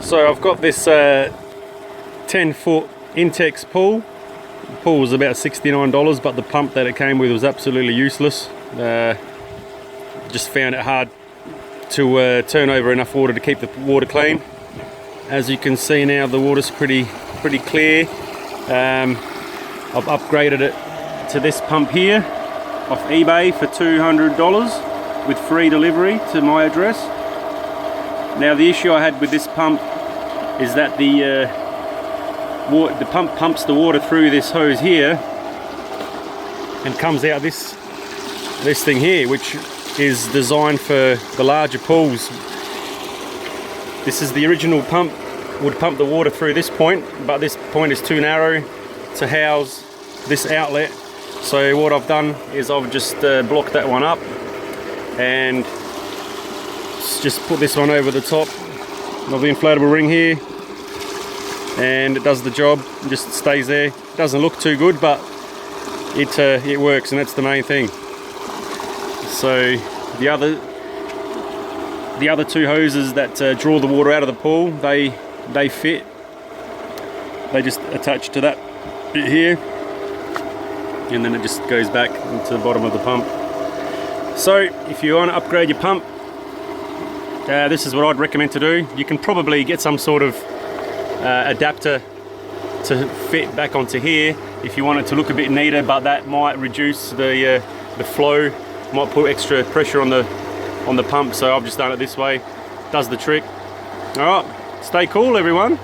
So I've got this 10-foot Intex pool. The pool was about $69, but the pump that it came with was absolutely useless. Just found it hard to turn over enough water to keep the water clean. As you can see now, the water's pretty clear. I've upgraded it to this pump here off eBay for $200 with free delivery to my address. Now the issue I had with this pump is that the pump pumps the water through this hose here and comes out this thing here, which is designed for the larger pools. This is the original pump, would pump the water through this point, but this point is too narrow to house this outlet. So what I've done is I've just blocked that one up and just put this one over the top of the inflatable ring here, and it does the job. It just stays there. It doesn't look too good, but it works, and that's the main thing. So the other two hoses that draw the water out of the pool, they fit. They just attach to that bit here, and then it just goes back into the bottom of the pump. So if you want to upgrade your pump, this is what I'd recommend to do. You can probably get some sort of adapter to fit back onto here if you want it to look a bit neater, but that might reduce the flow, might put extra pressure on the pump. So I've just done it this way. Does the trick. All right, stay cool everyone.